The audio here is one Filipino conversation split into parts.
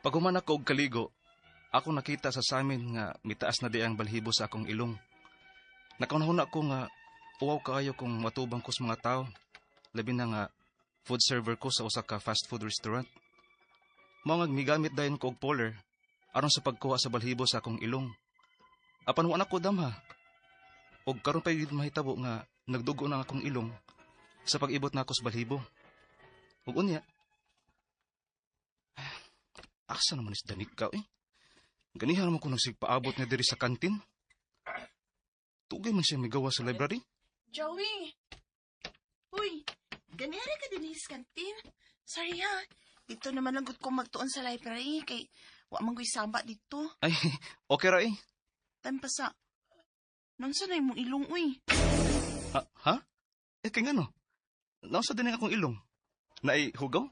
Pag human ako og kaligo, ako nakita sa samin nga mitaas na di ang balhibo sa akong ilong. Nakaunahuna ko nga uwaw kaayo kung matubang ko sa mga tao, labi na nga food server ko sa usa ka fast food restaurant. Mao nga migamit dayon ko og poler aron sa pagkuha sa balhibo sa akong ilong. Apan wa na ko damha. Og karon pa gyud mahitabo nga nagdugo na ang akong ilong sa pag-ibot na ako sa balhibo. Ug unya, asa naman is danig ka eh. Ganihan naman ko nagsigpaabot na diri sa kantin. Tugay man siya migawa sa library. Joey! Uy, ganyan ka din sa kantin. Sorry ha, dito naman lang gud ko magtuon sa library kay wa man ko'y saba dito. Ay, okay ra eh. Tan pa sa, nansa na imong ilong uy. Ha? Eh, kaya nga no? Nausa din ang akong ilong. Naihugaw?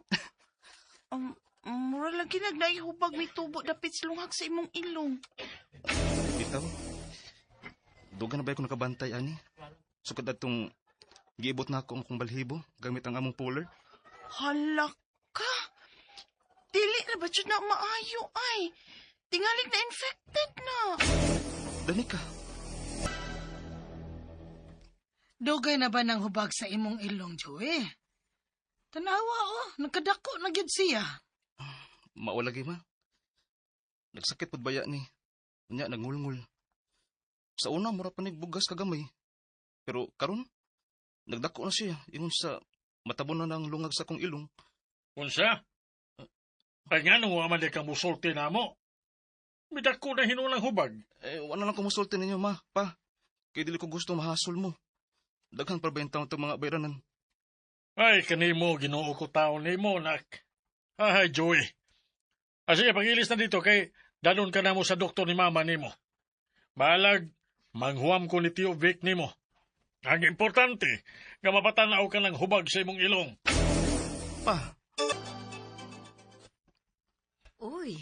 Mura lang kinagnahihubag may tubo dapit sa lunghag sa imong ilong. Bitaw. Duga na ba ako nakabantay, ani? Sukad atong giibot na ako ang akong balhibo gamit ang among puller. Hala ka! Dili na ba dyan na maayo ay? Tingalig na infected na. Dani ka. Dugay na ba ng hubag sa imong ilong, Joey? Tanawa nagkadako na gyud siya. Maulagi ma. Nagsakit pud baya ni. Unya nagngulngul. Sa una mura pa bugas kagamay. Pero karon nagdako na siya ingon sa matabon na ng lungag sa kong ilong. Unsa? Ay nga nung waman kang musulti na mo. Midako na hinulang hubag. Wala lang kumusulti ninyo ma, pa. Kaya dili ko gusto mahasol mo. Daghan pa ba yung taon mga bayranan? Ay, kanimo, ginoo ko tao ni mo, nak. Ay, Joey. Sige, pangilis na dito kay danon ka na mo sa doktor ni mama ni mo. Balag, manghuam ko ni Tio Vic ni mo. Ang importante, nga mapatanaw ka ng hubag sa imong ilong. Pa, Uy,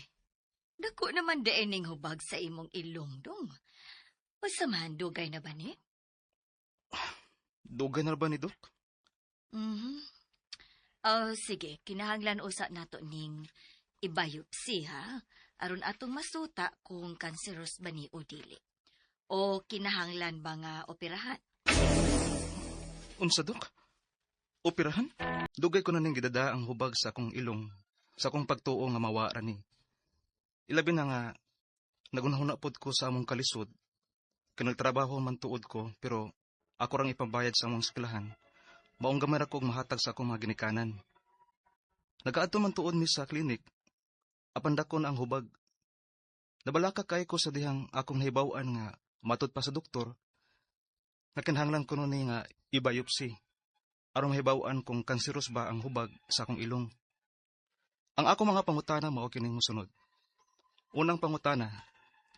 dako naman ning hubag sa imong ilong dong. Masamahan dugay na ba ni? dugay na ba ni Dok? Sige, kinahanglan usa nato ning ibayopsi ha. Aron atong masuta kung kanseros ba ni o dili. O kinahanglan ba nga operahan? Unsa Dok? Operahan? Dugay ko na ning gidada ang hubag sa akong ilong sa akong pagtuo nga mawara ni. Ilabi na nga nagunahuna pod ko sa among kalisod. Kanagtrabaho man tuod ko pero ako rang ipabayad sa among eskwelahan. Maong gamay ra kog mahatag sa akong mga ginikanan. Nagaadto man tuod mi sa klinik. Apan dakon ang hubag. Nabalaka kay ko sa dihang akong nahibaw-an nga matud pa sa doktor. Nakinahanglan ko nun nga ibayopsi. Aron mahibaw-an kung kanseros ba ang hubag sa akong ilong. Ang ako mga pangutana mao kining mosunod. Unang pangutana,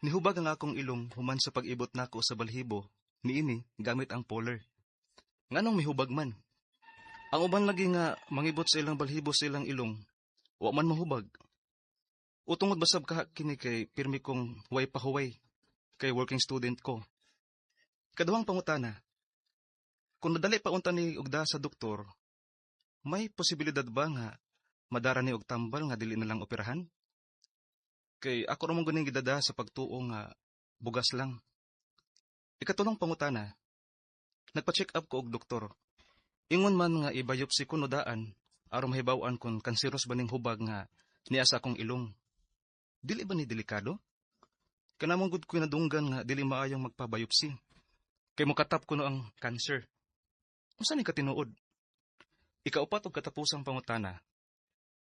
nihubag ang akong ilong human sa pag-ibot nako sa balhibo niini gamit ang poler. Nganong mihubag man? Ang uban lagi nga mangibot sa ilang balhibo sa ilang ilong, wa man mahubag. Utungod basab ka kini kay pirmi kong huway pahuway kay working student ko. Kaduhang pangutana, kung nadali pa unta ni ugda sa doktor, may posibilidad ba nga madara ni og tambal nga dili na lang operahan? Kay ako ramong ganing gidada sa pagtuo nga bugas lang. Ikatulong pangutana, nagpa-check up ko og doktor. Ingon man nga ibayopsi ko no daan aron mahibaw-an kung kanseros ba ning hubag nga niya sa akong ilong. Dili ba ni delikado? Kanamong gud ko nadunggan nga dili maayong magpabayopsi. Kay mokatap ko no ang cancer. Unsa ni katinuod? Ikaupat og katapusang pangutana.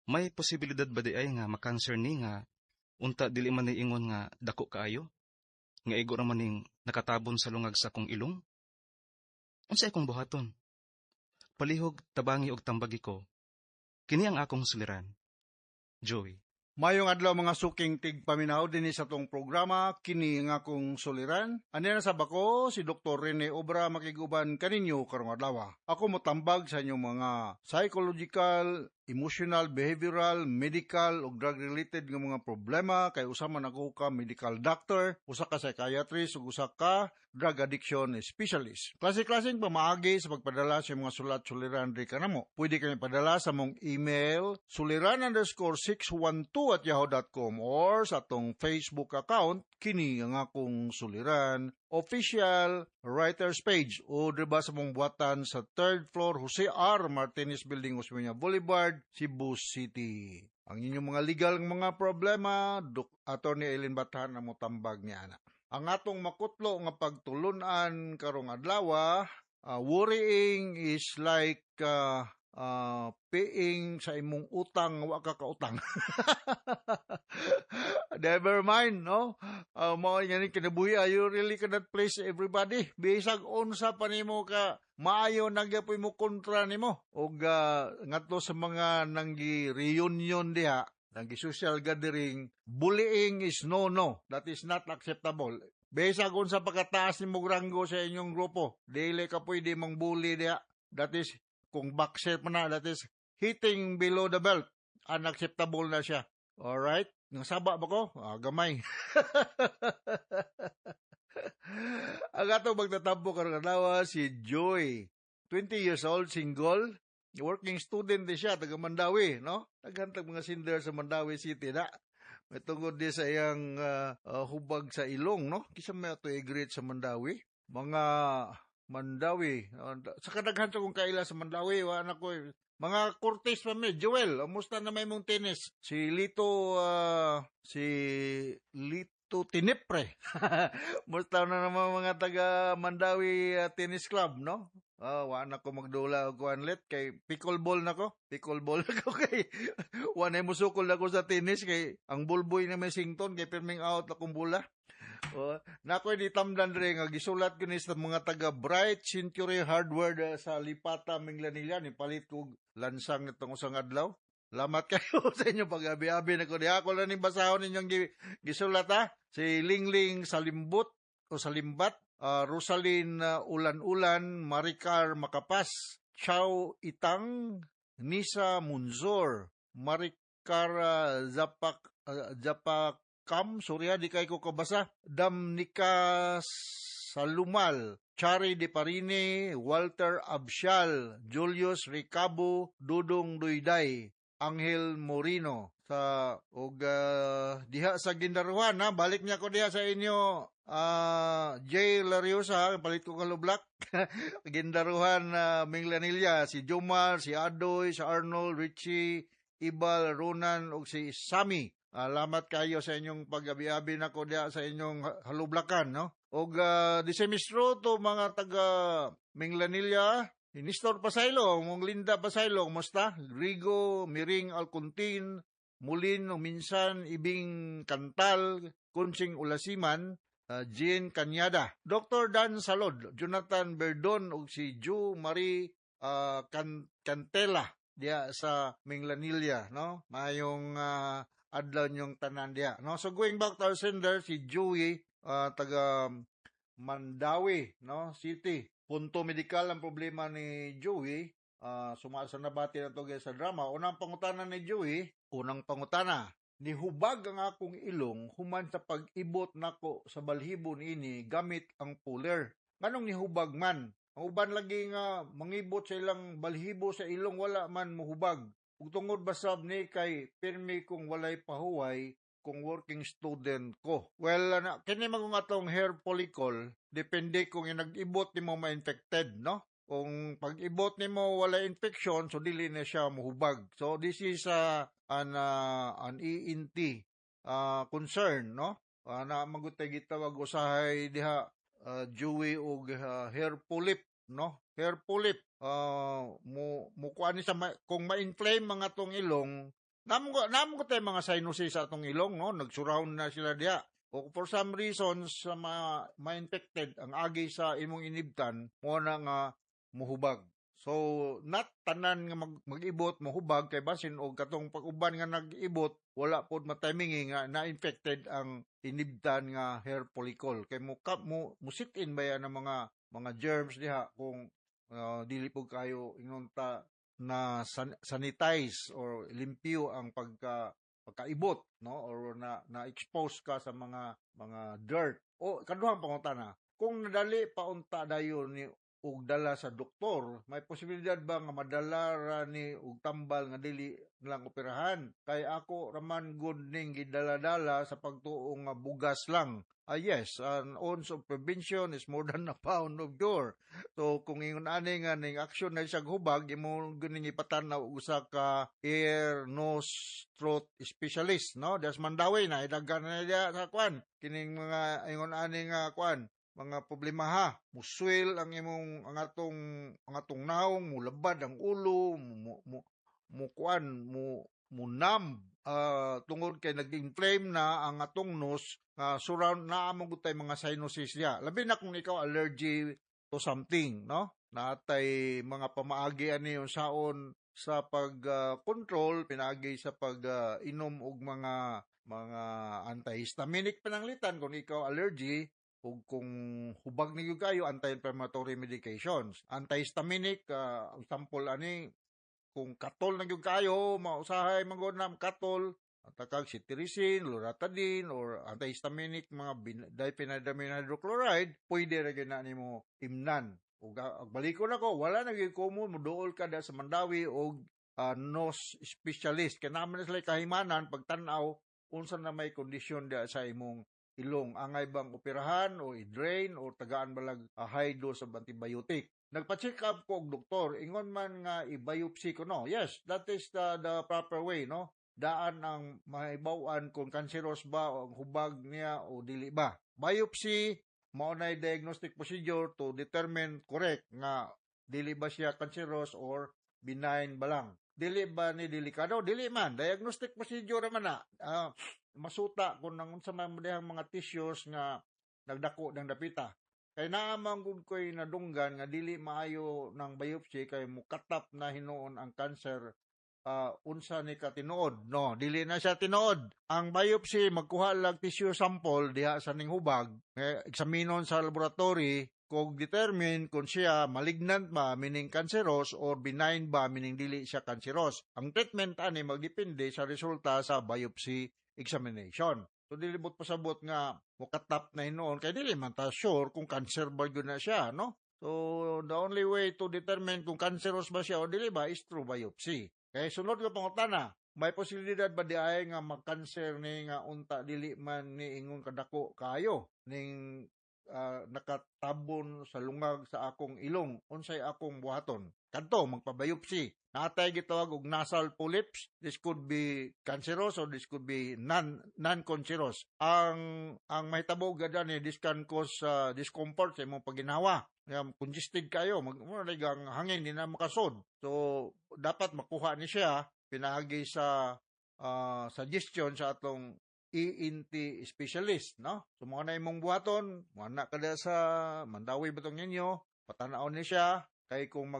May posibilidad ba di ay nga makanser ni nga unta dili man ni ingon nga dako kaayo? Nga igo ra man ning nakatabon sa lungag sa akong ilong? Unsa akong buhaton? Palihog, tabangi og tambagi ko. Kini ang akong suliran. Joey. Mayong adlaw mga suking tigpaminaw din sa tong programa, kini nga akong suliran. Ani na sa bako, si Dr. Rene Obra makiguban kaninyo karong adlaw. Ako motambag sa inyong mga psychological emotional, behavioral, medical ug drug related nga mga problema kay usa man ako ka medical doctor, usa ka psychiatrist ug usa ka drug addiction specialist. Klase-klaseng pamaagi sa pagpadala sa mga sulat-suliran diri kanamo. Pwede kami padala sa mong email suliran_612@yahoo.com or sa atong Facebook account kini ang akong suliran official writers page o diba sa mong buhatan sa 3rd floor Jose R. Martinez Building, Osmeña Boulevard, Cebu City. Ang inyong mga legal mga problema, Attorney Eileen Batahan na mo tambag ni ana. Ang atong makutlo nga pagtulunan karong adlaw, worrying is like paying sa imong utang wa ka kautang. Never mind, no? Mao yan kinabuhi, you really cannot please everybody. Bisag unsa pa nimo ka maayo nagyapoy mo kontra nimo og ngadto sa mga nanggi reunion diha, nanggi social gathering, bullying is no. That is not acceptable. Bisag unsa pagkataas nimo ranggo sa inyong grupo, dili ka pwede mong bully diha. That is kung backstep na, that is hitting below the belt. Unacceptable na siya. Alright? Nang saba ba ko? Gamay. Ang atong magtatampo karong adlaw si Joy. 20 years old, single. Working student din siya, taga Mandawi, no? Naghantag mga sinder sa Mandawi City na. May tungod din sa iyang hubag sa ilong, no? Kisa may ito i-greet sa Mandawi. Mga Mandawi. Sa kadaghan sa kong kaila sa Mandawi, anak ko, mga Cortez pa may, Joel, musta na may mong tennis? Si Lito Tinipre. Musta na naman mga taga Mandawi Tennis Club, no? Anak ko magdula og kuanlet kay pickleball nako kay wanay musukol nako sa tennis kay ang bulboy na may sington kay perming out akong bola. Nakoy di tamdan dre nga gisulat ko ni sa mga taga Bright Century Hardware sa Lipata, Minglanilla, ni palit ko lansang nitong usang adlaw. Lamat kayo sa inyo pag-abi-abi na ko. Di ako lang ni basahon ninyong gisulat ha. Si Lingling Salimbot o Salimbat, Rosalyn Ulan-Ulan, Maricar Makapas, Chow Itang, Nisa Munzor, Maricar Japakam, Surya, di kay ko kabasa, Damnika Salumal, Chari De Parine, Walter Absyal, Julius Ricabo, Dudong Duyday, Angel Morino sa diha sa Gindaruhan, ha? Balik niya ko diha sa inyo, Jay Lariosa, palit ko kalublak. Gindaruhan, Minglanilla, si Jomar, si Adoy, si Arnold, Richie, Ibal, Ronan, o si Sammy. Alamat kayo sa inyong pag-abi-abi na ko diha sa inyong halublakan, no? O di semestro to mga taga Minglanilla, Nistor Pasaylo, mong Linda Pasaylo, musta? Rigo, Miring Alcontin, Mulin, minsan, Ibing Kantal, Kunsing Ulasiman, Jean Kanyada, Dr. Dan Salod, Jonathan Berdon, ug si Ju Marie Cantela, diya sa Minglanilla, no? Mayong adlaw niyong tanan diya, no? So going back to our sender, si Joey, taga Mandawi, no? City. Punto medikal ang problema ni Joey. Sumasa na bati na to sa drama. Unang pangutana ni Joey, nihubag ang akong ilong human sa pag-ibot nako sa balhibo niini gamit ang puller. Nganong nihubag man? Ang uban lagi nga mangibot sa ilang balhibo sa ilong wala man muhubag. Ug tungod basab ni kay pirmi kung walay pahuway kung working student ko. Well, kini magong atong hair follicle, depende kung nag-ibot nimo ma-infected, no? Kung pag-ibot nimo wala infection, so dili na siya muhubag. So this is an ENT concern, no? Na magutay gitawag usahay diha Joey og hair polyp, no? Hair polyp mo kuan ni sa kung ma-inflame mga tong ilong, namo ko tay mga sinuses sa atong ilong, no? Nagsurround na sila diha. O for some reasons sa ma-infected ang agi sa imong inibtan mo na nga muhubag. So not tanan nga mag-ibot muhubag kay basin og katong pag-uban nga nag-ibot wala pod matimingi nga na-infected ang inibtan nga hair follicle kay mo sit-in ba yan ang mga germs diha kung dili po kayo ingon ta na sanitize or limpyo ang pagkaibot, no, or na expose ka sa mga dirt. O kaduhang pangutana, kung nadali paunta dayon ni ug dala sa doktor, may posibilidad ba nga madala ra ni ug tambal nga dili lang operahan? Kay ako raman good ning gidala-dala sa pagtuo nga bugas lang. Yes, an ounce of prevention is more than a pound of cure. So kung ingon ani nga ning action na siya hubag, imo guning ipatanaw usa ka ear, nose, throat specialist, no? Das Mandawi na idagan na niya sa kwan. Kining mga ingon ani nga kwan, mga problema ha, muswil ang imong ang atong naong, mulabad ang ulo, munam, tungod kay nag-inflame na ang atong nose, surround na among gutay mga sinuses niya. Labi na kung ikaw allergy to something, no? Natay mga pamaagi ani yung saon sa pag-control, pinaagi sa pag-inom og mga antihistaminic pananglitan kung ikaw allergy, o kung hubag na yung kayo, anti-inflammatory medications. Antihistaminic, sample ani, kung katol na yung kayo, mausahay manggod na katol, takag cetirizine, loratadine, or antihistaminic, mga diphenhydramine hydrochloride, pwede rin na mo imnan. O balik ko na ko, wala naging common, muduol ka da sa Mandawi o nose specialist. Kaya naman sila kahimanan, pagtanaw, unsa na may kondisyon da sa imong ilong, angay bang operahan o i-drain o tagaan balag high dose of antibiotic. Nagpa-check up ko og doktor, ingon man nga i-biopsy ko, no? Yes, that is the proper way, no? Daan ang mahibaw-an kung cancerous ba o ang hubag niya o dili ba. Biopsy, maunay diagnostic procedure to determine correct nga dili ba siya cancerous or benign ba lang. Dili ba ni delikado? Dili man. Diagnostic procedure naman na. Masuta kung sa mga tissues nga nagdako ng dapita. Kay naamang gud ko'y nadunggan nga dili maayo ng biopsy kay mukatap na hinuon ang cancer unsa ni ka tinuod. No, dili na siya tinuod. Ang biopsy magkuha lang tissue sample diha sa ning hubag, eksaminon sa laboratory kung determine kung siya malignant ba, meaning cancerous, or benign ba, meaning dili siya cancerous. Ang treatment ani magdepende sa resulta sa biopsy examination. So dilibot pasabot nga mukatap na hinuon kay dili man ta sure kung cancer ba gyud na siya, no? So the only way to determine kung cancerous ba siya o dili ba is through biopsy. Kay sunod nga pangutana, may posibilidad ba di ay nga mag-cancer ni nga unta dili man ni ingon kadako kayo ning nakatabon sa lungag sa akong ilong, unsay akong buhaton? Kadto magpa-biopsy. Natay gitawag og nasal polyps. This could be cancerous or this could be non-cancerous. Ang mahitabo gada ni this can cause discomfort sa imong paginawa. Congested kayo, ang hangin di na makasod. So dapat makuha ni siya pinagi sa suggestion sa atong ENT specialist, no? So mga na imong buhaton, mana kada sa Mandawi batong ninyo, patanaw ni siya kay kung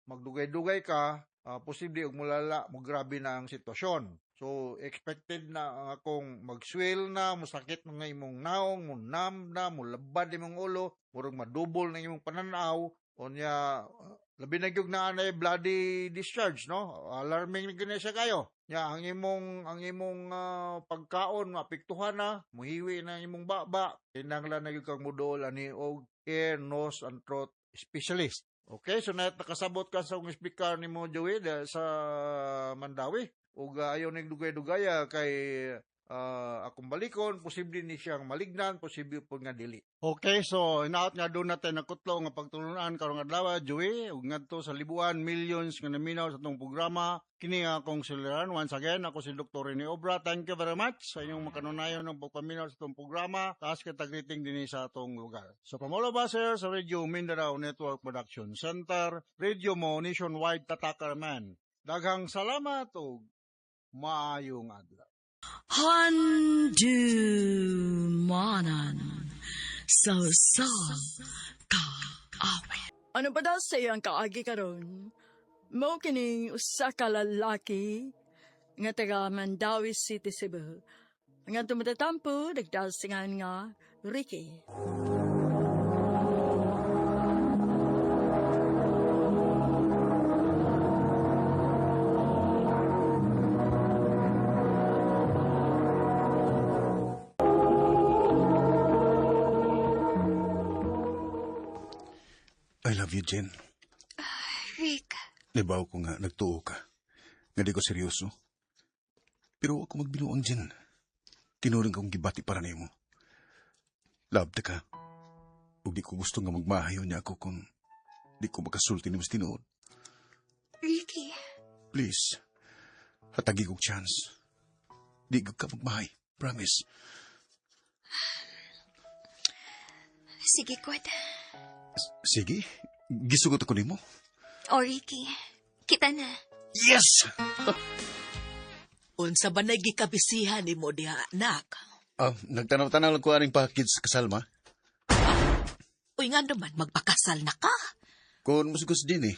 magdugay-dugay ka, posible og mulala, mo grabe na ang sitwasyon. So expected na ang akong mag-swell na, musakit nga imong naong, munam na, mulabad imong ulo, murag madubol na imong pananaw, onya labi na gyud na anay bloody discharge, no? Alarming na gani siya kayo. Ya, ang imong pagkaon maapektuhan na, muhiwi na imong baba, kinahanglan na gyud kang muduol ani og ear, nose and throat specialist. Okay, so nakasabot ka sa akong speaker ni mo Joey sa Mandawi. Ug ayaw ning dugay-dugaya kay akong balikon, posible ni siyang malignan, posible po nga dili. Okay, so inaot nga doon natin nakutlo nga pagtulunan karong adlaw, Joey, ug ngadto sa libuan, millions nga naminaw sa itong programa. Kini nga akong suliran. Once again, ako si Dr. Rene Obra. Thank you very much sa inyong makanunayon ng pagpaminaw sa itong programa. Taas kita greeting din sa atong lugar. So, Pamulo Baser sa Radio Mindanao Network Production Center, Radio mo nationwide tatakaman. Daghang salamat o maayong adlaw. Handumanan sa ka-awit. Ano ba daw sa iyang kaagi karon? Mao kining usa ka lalaki nga taga Mandawi City, Cebu. Nga tumatatampo nagdasingan nga Ricky. I love you, Jen. Rick, Nabaw ko nga, nagtuo ka. Nga di ko seryoso. Pero ako magbinuang, Jen. Tinuring kong gibati para nimo. Love ta ka. Ug di ko gusto nga magmahayo niya ako kung di ko makasulti ni mas tinuod. Ricky, Please, hatagi kong chance. Di ka magmahay. Promise. sige Kod. Sige, gisugot ako nimo. O Ricky, kita na. Yes! Unsa ba na gikabisihan ni mo diha, anak? Nagtanaw-tanaw lang ko aring package kasalma. Uy nga naman, magpakasal na ka. Kung musugos din eh.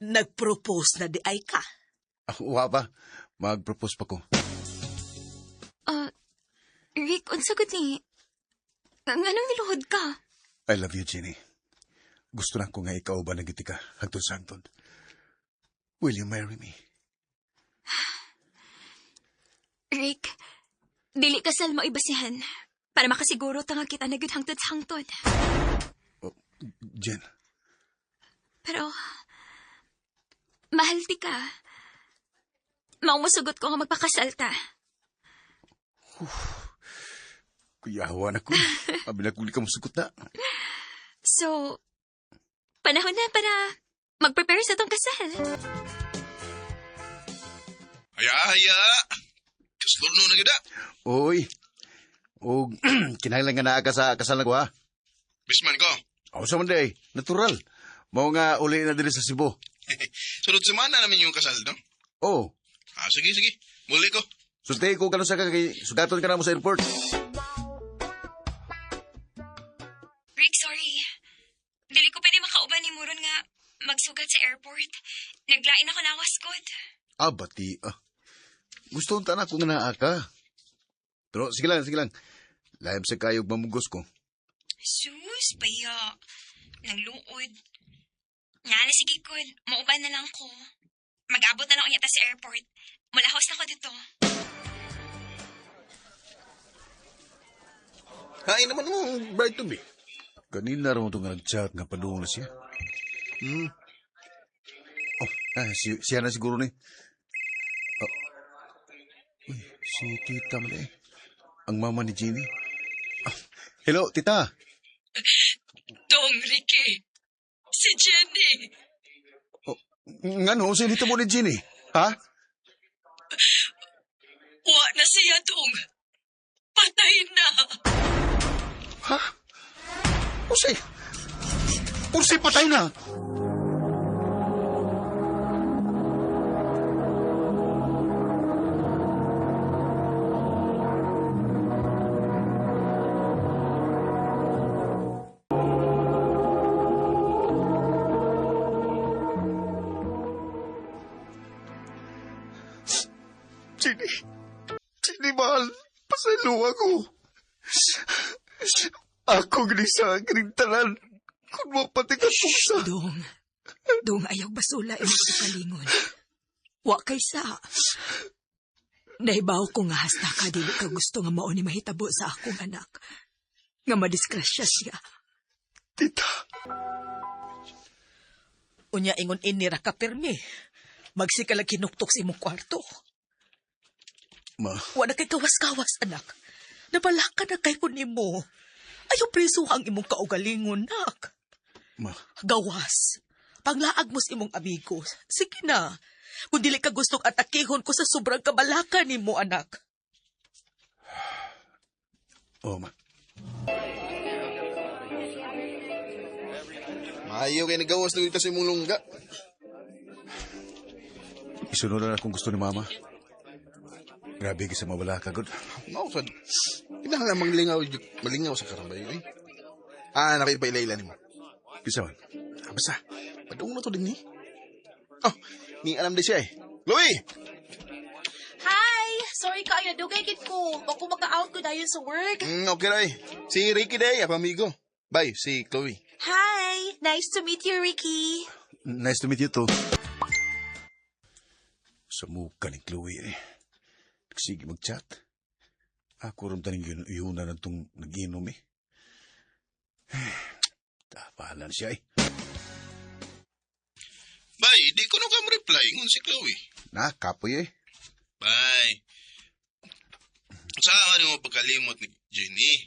Nag-propose na di ay ka. Wa pa. Mag-propose pa ko. Rick, unsa gud ni? Anong niluhod ka? I love you, Jenny. Gusto lang ko nga ikaw ba nagiti ka hangtod sa hangtod. Will you marry me? Rick, dili kasal mo ibasihan para makasiguro ta nga kita na gyud hangtod sa hangtod. Jen, Pero mahal ti ka. Maumusugot ko nga magpakasal ta. kuyawa na ko. Abi na kung di ka masugot na. So, panahon na para mag-prepare sa tong kasal. Haya. Kasulno na gida. Oy. O, kinahanglan nga naa ka sa kasal na ko, ha? Bisman ko. Ako sa manday. Natural. Mao nga uli na diri sa Cebu. Sunod semana namin yung kasal, no? Oh, Sige. Muli ko. sulti ko kanon sa kay sugaton ka na mo sa airport. Rick, sorry. Dili ko pwede makauban ni Muron nga magsugat sa airport. Naglain ako na waskot. Bati. Gusto unta na kung naa ka. Pero sige lang. Lahem sa kayog mamugos ko. Sus, baya. Nangluod. Nga na sige ko, mauban na lang ko. Mag-abot na lang yata sa airport. Mulahos na ko dito. Hain naman mo, bride to be. Kanina raw itong nag-chat nga padung na siya. Siya na siguro ni. Si Tita mali. Ang mama ni Jenny. Hello, Tita. Dong, Ricky. Si Jenny. Ngano, sinita mo ni Jenny? Ha? Wa na siya, Dong. Patay na. Ha? Usay patay na. Jenny, mahal. Pasalo ako. Ako ginisa ang kinintalan. Kung mapatikan ko sa... Dong, ayaw basula imong kalingon. Wa kaysa. Naibaw ko nga hasta ka dili ka gusto nga mao ni mahitabo sa akong anak. Nga madiskrasya siya. Tita. Unya ingon inira ka pirmi. Magsikalag kinuktok sa imong kwarto. Ma. Wala kay kawas-kawas, anak. Napalaka na kay kunin mo. Ayaw preso ang imong kaugalingon, nak. Ma. Gawas. Panglaag mo sa imong amigo. Sige na. Kung dili ka gustong atakihon ko sa sobrang kabalaka ni mo, anak. Ma. Maayaw kayo nagawas na dito sa imong lungga. Isunod na kung gusto ni Mama. Grabe ka sa mawala ka, God. Mausad. Kinahanglan malingaw sa karambay, eh. Nakipailayla ni mo. Kisa man. Basta, padung na to din ni. Ni alam din siya eh. Chloe! Hi! Sorry kayo, dugay kit ko. Bako maka-out ko dayon sa work. Okay na eh. Si Ricky day, amigo. Bye, si Chloe. Hi! Nice to meet you, Ricky. Nice to meet you too. Sa muka ni Chloe eh. Sige mag-chat. Ako rin taning yun na itong nag-inom eh. Dapat Pahalan siya eh. Bay, di ko na ka reply ngun si Chloe. Kapoy eh. Bay. Saan mo pagkalimot ni Jenny?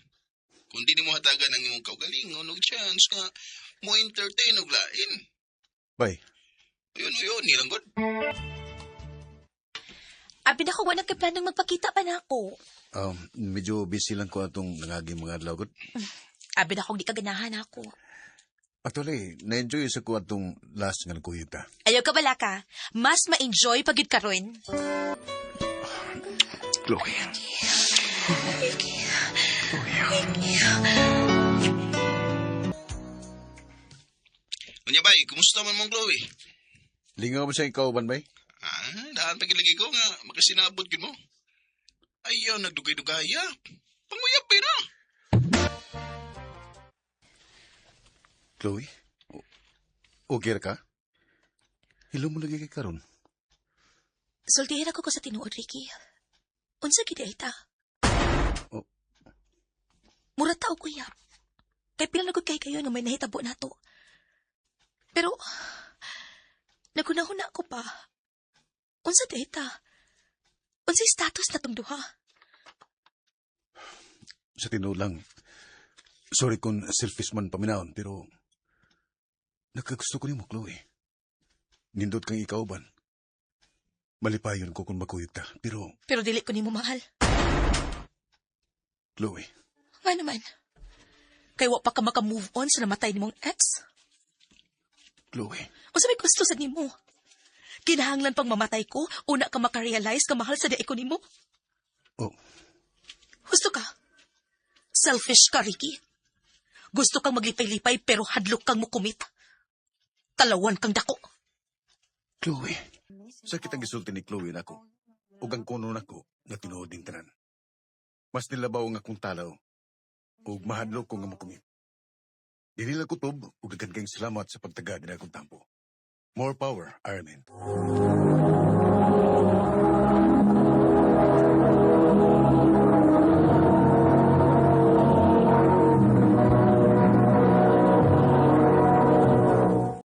Kung di mo hatagan ang imong kaugalingon og chance nga mo entertain og lain. Bay, Yun, nilang god. Abi na ko wala kay planong magpakita pa na ako. medyo busy lang ko atong nangaging mga adlaw gud. Abi na ko di kaganahan ako. Actually, na-enjoy sa ko atong last nga nagkuyog ka. Ayaw ka bala ka, mas ma-enjoy pagid karon. Chloe. Unya bay, kumusta man mong Chloe? Lingaw mo sa ikaw, Banbay? Daan pa gilagi ko nga makasinabot gid mo. Ayaw nagdugay-dugaya. Panguyab na. Chloe? Okay ka? Hilo mo lagi kay karon. Sultihin ako ko sa tinuod, Ricky. Unsa gid ay ta? Oh. Mura tao kuya. Kay pila nagud kay kayo nga may nahitabo nato. Pero nagunahon na ako pa. Unsa di ta? Unsay status natong duha? Sa tinuod lang, sorry kung selfish man paminahon, pero nagkagusto ko ni mo, Chloe. Nindot kang ikaw ban. Malipayon ko kung makuyog ka, pero Pero dili ko nimo mahal. Chloe, Nga naman. Kay wa pa ka maka-move on sa namatay nimong ex? Chloe, Unsa may gusto sa nimo? Kinahanglan pang mamatay ko, una ka makarealize ka mahal sa di ko nimo? oh, Gusto ka? Selfish ka, Ricky. Gusto kang maglipay-lipay pero hadlok kang mukumit. Talawan kang dako. Chloe. Sakit ang gisulti ni Chloe na ako. Ug ang kuno nako nga tinuod ning tanan. Mas nilabaw nga akong talaw. Ug mahadlok ko nga makumit. Dili lang kutob ug daghan kayong salamat sa pagtaga din akong tampo. More power, Iron Man.